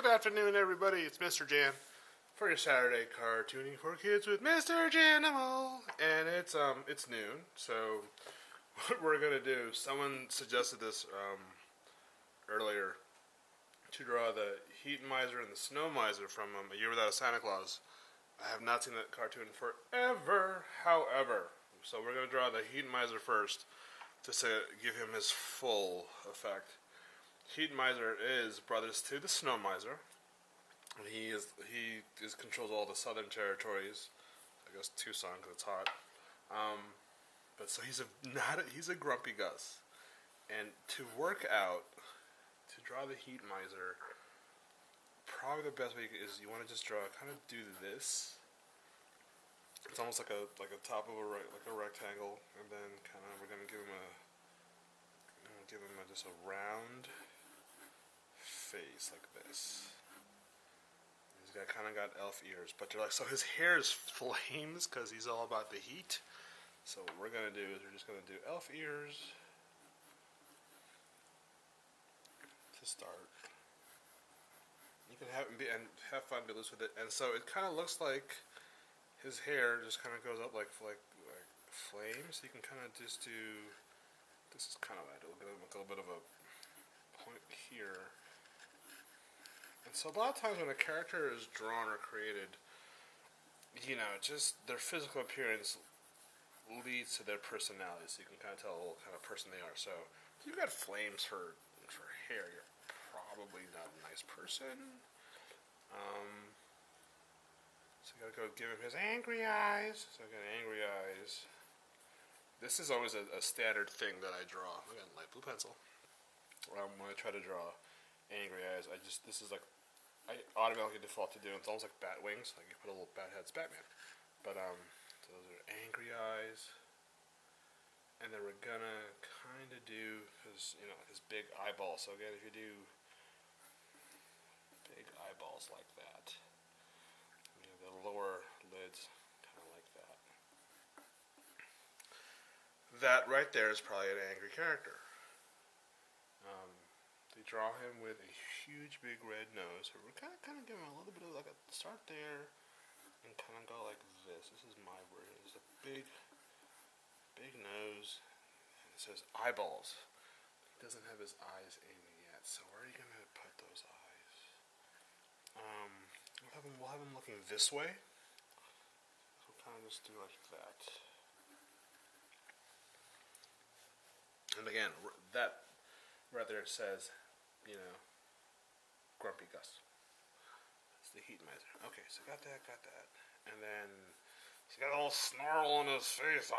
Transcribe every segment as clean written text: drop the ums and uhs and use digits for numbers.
Good afternoon, everybody. It's Mr. Jan for your Saturday cartooning for kids with Mr. Janimal, and it's noon. So what we're gonna do? Someone suggested this earlier to draw the Heat Miser and the Snow Miser from A Year Without a Santa Claus. I have not seen that cartoon forever. However, so we're gonna draw the Heat Miser first to give him his full effect. Heat Miser is brothers to the Snow Miser. He controls all the southern territories. I guess Tucson because it's hot. But so he's a grumpy Gus. And to draw the Heat Miser, probably the best way is you want to just do this. It's almost like a top of a rectangle, and then we're gonna give him just a round face like this. He's got elf ears, but so his hair is flames because he's all about the heat. So what we're gonna do is we're just gonna do elf ears to start. You can have fun, be loose with it, and so it kind of looks like his hair just kind of goes up like flames. You can kind of just do. This is kind of it. It'll give him a little bit of a point here. And so a lot of times when a character is drawn or created, just their physical appearance leads to their personality. So you can kind of tell what kind of person they are. So if you've got flames for hair, you're probably not a nice person. So you gotta go give him his angry eyes. So I got angry eyes. This is always a standard thing that I draw. I got a light blue pencil. When I try to draw angry eyes, I automatically default to doing. It's almost like bat wings. Like you put a little bat head, it's Batman. But so those are angry eyes. And then we're gonna kind of do his big eyeballs. So again, if you do big eyeballs like that, the lower lids kind of like that. That right there is probably an angry character. They draw him with a huge, big red nose. So we're kind of give him a little bit of start there, and kind of go like this. This is my version. It's a big nose. And it says eyeballs. He doesn't have his eyes in yet. So where are you gonna put those eyes? We'll have him looking this way. So we'll kind of just do like that. And again, that right there says, Grumpy Gus. It's the Heat Miser. Okay, so got that. And then he's got a little snarl on his face,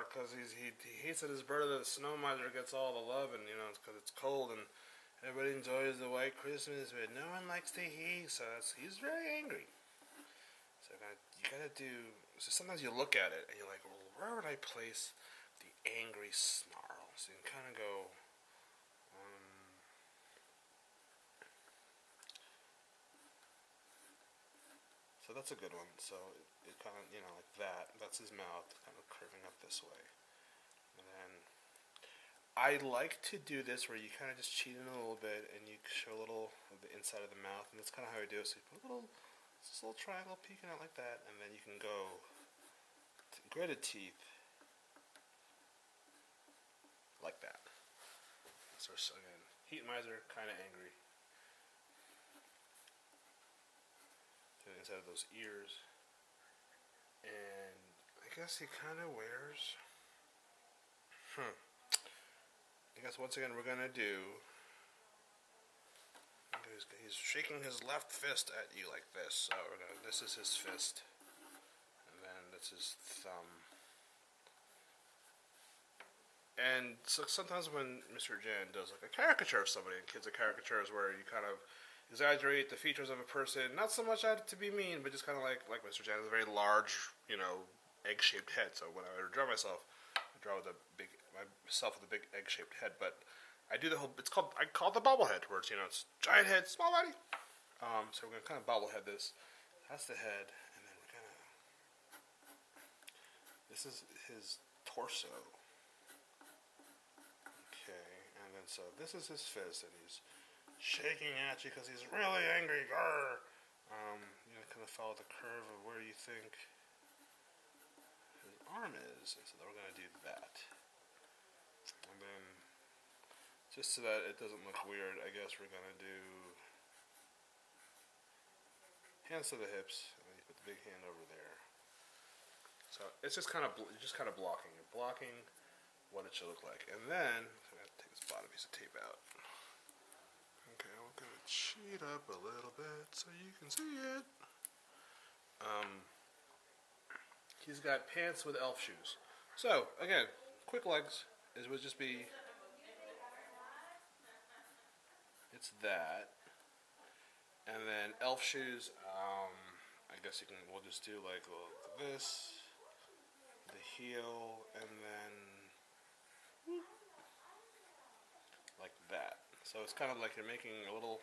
because he hates that his brother, the Snow Miser, gets all the love, and it's because it's cold, and everybody enjoys the white Christmas, but no one likes the heat, so he's very angry. So you gotta do. So sometimes you look at it and you're like, well, where would I place the angry snarl? So you can kind of go. So that's a good one. So it kind of, like that. That's his mouth, kind of curving up this way. And then I like to do this where you kind of just cheat in a little bit and you show a little of the inside of the mouth, and that's kind of how I do it. So you put this little triangle peeking out like that, and then you can go gritted teeth like that. So again, Heat Miser, kind of angry. Inside of those ears, and I guess he kind of wears. I guess once again we're gonna do. He's shaking his left fist at you like this. So this is his fist, and then that's his thumb. And so sometimes when Mr. Jan does like a caricature of somebody, and kids are caricatures where you kind of exaggerate the features of a person, not so much to be mean, but just kind of like Mr. Jan has a very large, egg-shaped head. So when I draw myself, I draw with myself with a big egg-shaped head. But I do I call it the bobblehead, where it's giant head, small body. So we're gonna kind of bobblehead this. That's the head, and then we're gonna. This is his torso. Okay, and then so this is his fist, and he's shaking at you because he's really angry. Grr. You know, kind of follow the curve of where you think his arm is, and so we're going to do that. And then, just so that it doesn't look weird, I guess we're going to do hands to the hips, and then you put the big hand over there. So it's just kind of blocking. You're blocking what it should look like, and then I'm going to take this bottom piece of tape out. Okay, we're going to cheat up a little bit so you can see it. He's got pants with elf shoes. So, again, quick legs would just be, it's that. And then elf shoes, I guess we'll just do like this, the heel, and then like that. So it's kind of like you're making a little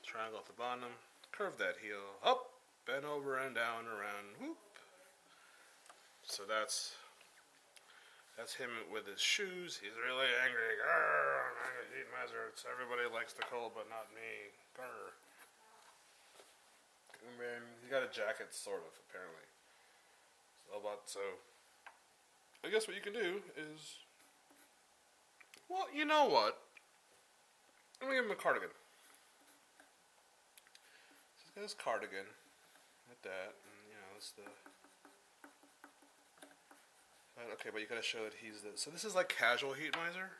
triangle at the bottom, curve that heel, up, bend over and down, around, whoop. So that's him with his shoes. He's really angry. Grr, I'm angry, heat miser. Everybody likes the cold, but not me. Grr. And then he got a jacket, sort of, apparently. So I guess what you can do is, well, you know what? I'm gonna give him a cardigan. So he's got his cardigan, like that, and you know, it's the. Okay, but you gotta show that he's the. So this is like casual heat miser.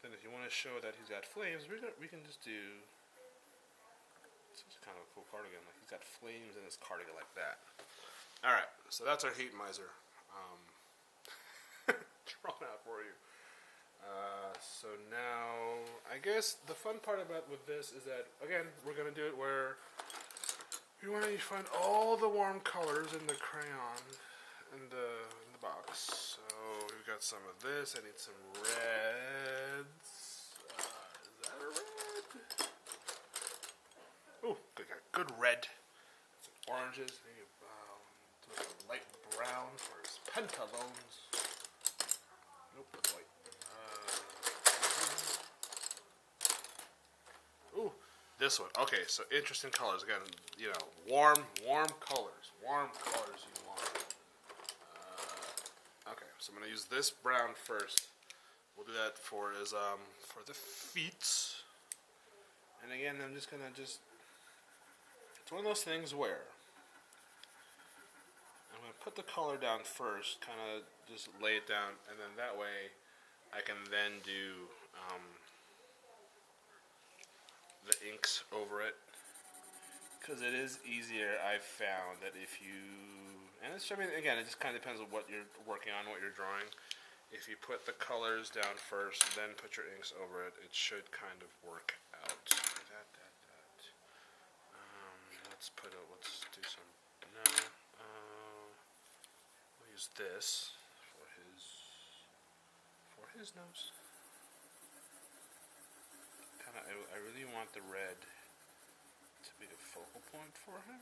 Then if you want to show that he's got flames, we can just do. It's kind of a cool cardigan. Like he's got flames in his cardigan like that. All right, so that's our heat miser. Drawn out for you. So now, I guess the fun part with this is that, again, we're going to do it where we want to find all the warm colors in the crayon in the box. So we've got some of this. I need some reds. Is that a red? Ooh, good red. Some oranges. Maybe a light brown for his pantaloons. Nope, that's white. Ooh, this one. Okay, so interesting colors. Again, you know, warm colors. Warm colors you want. Okay, so I'm gonna use this brown first. We'll do that for the feet. And again, I'm just gonna it's one of those things where I'm gonna put the color down first, kind of just lay it down, and then that way I can then do the inks over it, because it is easier. I've found that if you, and it's, I mean, again, it just kind of depends on what you're working on, what you're drawing. If you put the colors down first, then put your inks over it, it should kind of work out. Let's do some. No, we'll use this for his nose. I really want the red to be the focal point for him.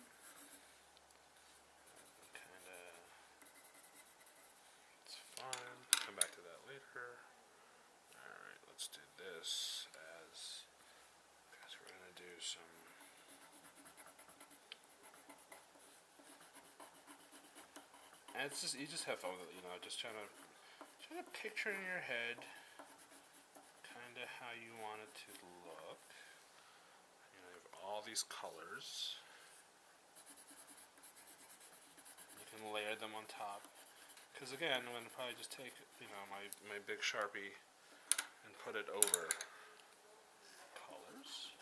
It's fine. Come back to that later. Alright, let's do this as, because we're going to do some. And it's just, you just have fun with it, you know, just trying to picture in your head how you want it to look. You know, you have all these colors. You can layer them on top. Because again, I'm going to probably just take, you know, my big Sharpie and put it over colors.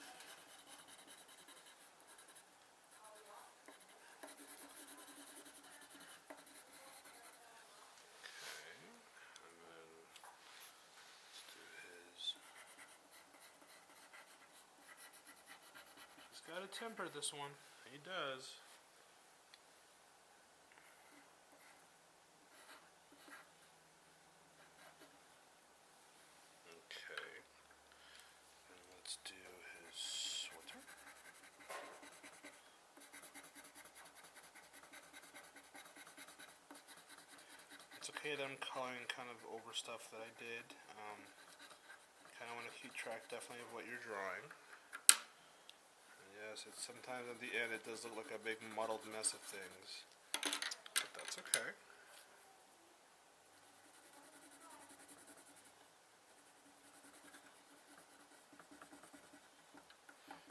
Gotta temper this one. He does. Okay. And let's do his sweater. It's okay that I'm coloring kind of over stuff that I did. kind of want to keep track definitely of what you're drawing. And yes, it's sometimes at the end it does look like a big muddled mess of things, but that's okay.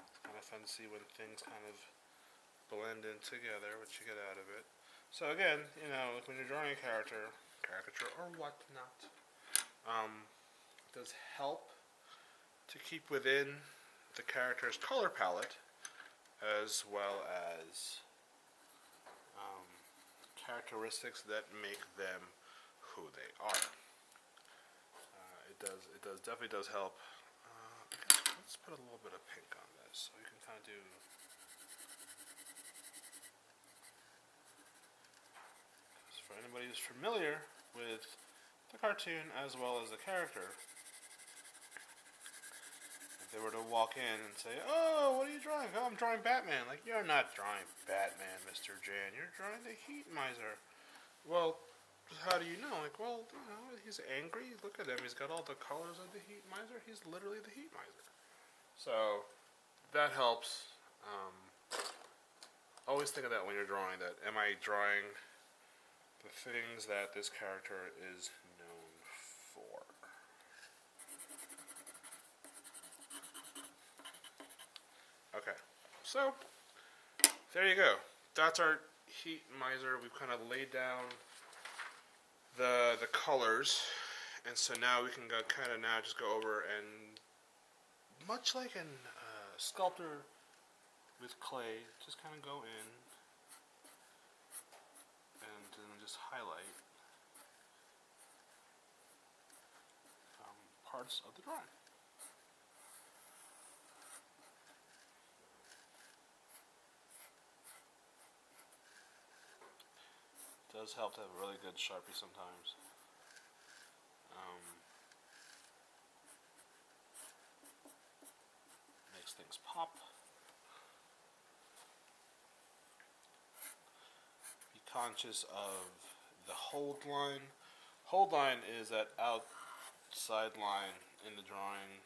It's kind of fun to see when things kind of blend in together, what you get out of it. So again, you know, like when you're drawing a caricature or whatnot, it does help to keep within the character's color palette, as well as characteristics that make them who they are. It definitely does help. Let's put a little bit of pink on this, so you can kind of do. For anybody who's familiar with the cartoon as well as the character, if they were to walk in and say, "Oh, what are you drawing?" "Oh, I'm drawing Batman." Like, you're not drawing Batman, Mr. Jan. You're drawing the Heat Miser. Well, how do you know? Like, well, you know, he's angry. Look at him. He's got all the colors of the Heat Miser. He's literally the Heat Miser. So that helps. Always think of that when you're drawing. That am I drawing the things that this character is known for? Okay, so there you go. That's our Heat Miser. We've kind of laid down the colors, and so now we can go kind of now just go over and, much like a sculptor with clay, just kind of go in and then just highlight parts of the drawing. It does help to have a really good Sharpie sometimes. Makes things pop. Be conscious of the hold line. Hold line is that outside line in the drawing.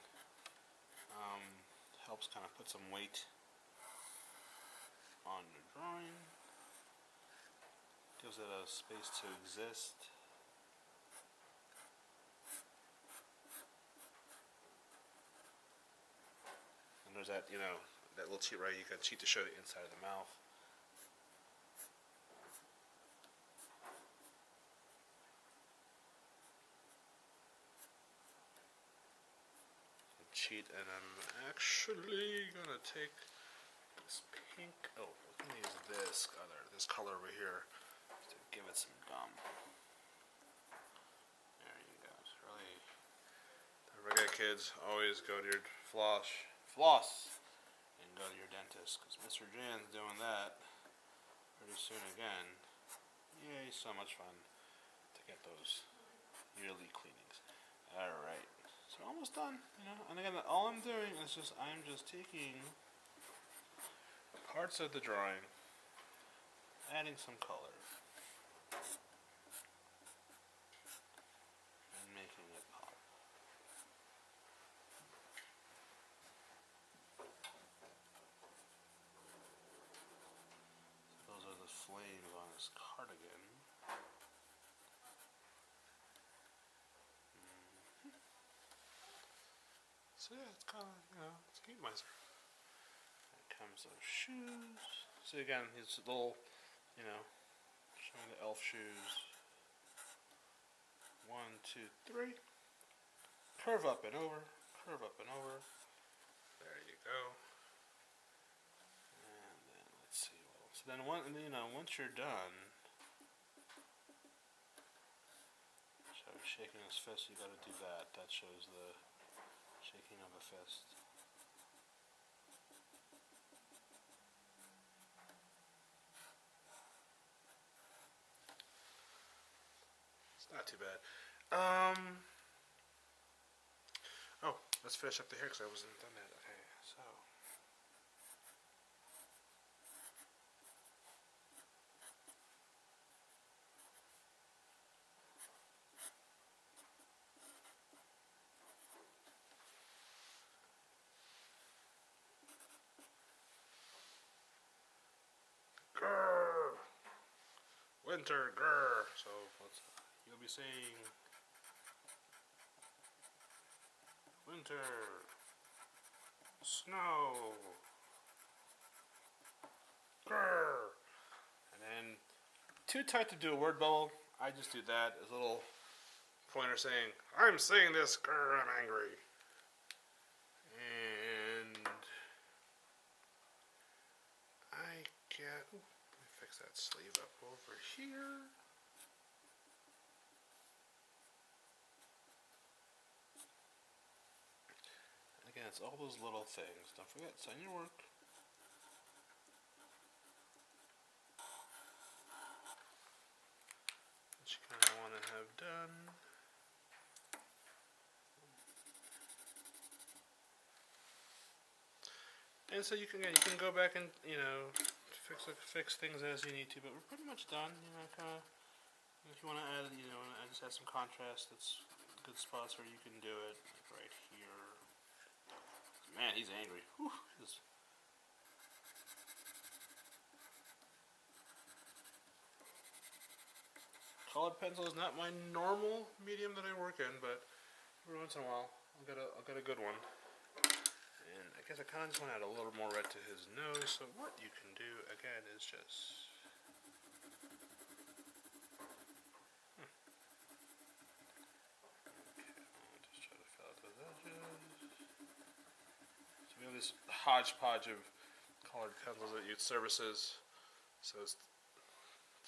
Helps kind of put some weight on the drawing. Gives it a space to exist. And there's that, you know, that little cheat right, you can cheat to show the inside of the mouth. Cheat, and I'm actually gonna take this pink. Oh, I'm gonna use this color over here to give it some gum. There you go. It's really. Don't forget, kids. Always go to your floss, and go to your dentist, because Mr. Jan's doing that pretty soon again. Yay! So much fun to get those yearly cleanings. All right. So almost done, you know, and again, all I'm doing is I'm just taking parts of the drawing, adding some color, and making it pop. So those are the flames on his cardigan. So yeah, it's kind of, you know, it's a Heat Miser. Here comes those shoes. So again, his little, you know, showing the elf shoes. 1, 2, 3. Curve up and over. Curve up and over. There you go. And then let's see what else. So then, once you're done, so shaking his fist, you got to do that. That shows the shaking of a fist. It's not too bad. Oh, let's finish up the hair because I wasn't done that. Okay, so. winter, grr. So you'll be saying winter, snow, grr. And then too tight to do a word bubble. I just do that as a little pointer saying, I'm saying this, grr, I'm angry. And I get, let me fix that sleeve up over here. And again, it's all those little things. Don't forget, sign your work. What you kind of want to have done. And so you can go back and fix things as you need to, but we're pretty much done. If you want to add, I just add some contrast. That's good spots where you can do it, like right here. Man, he's angry. Whew, colored pencil is not my normal medium that I work in, but every once in a while I'll get a good one. And I guess I kind of just want to add a little more red to his nose. So what you can do again is just I'll just try to fill out those edges. So we have this hodgepodge of colored pencils that use surfaces. So it's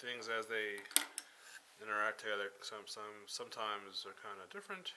things as they interact together sometimes are kind of different.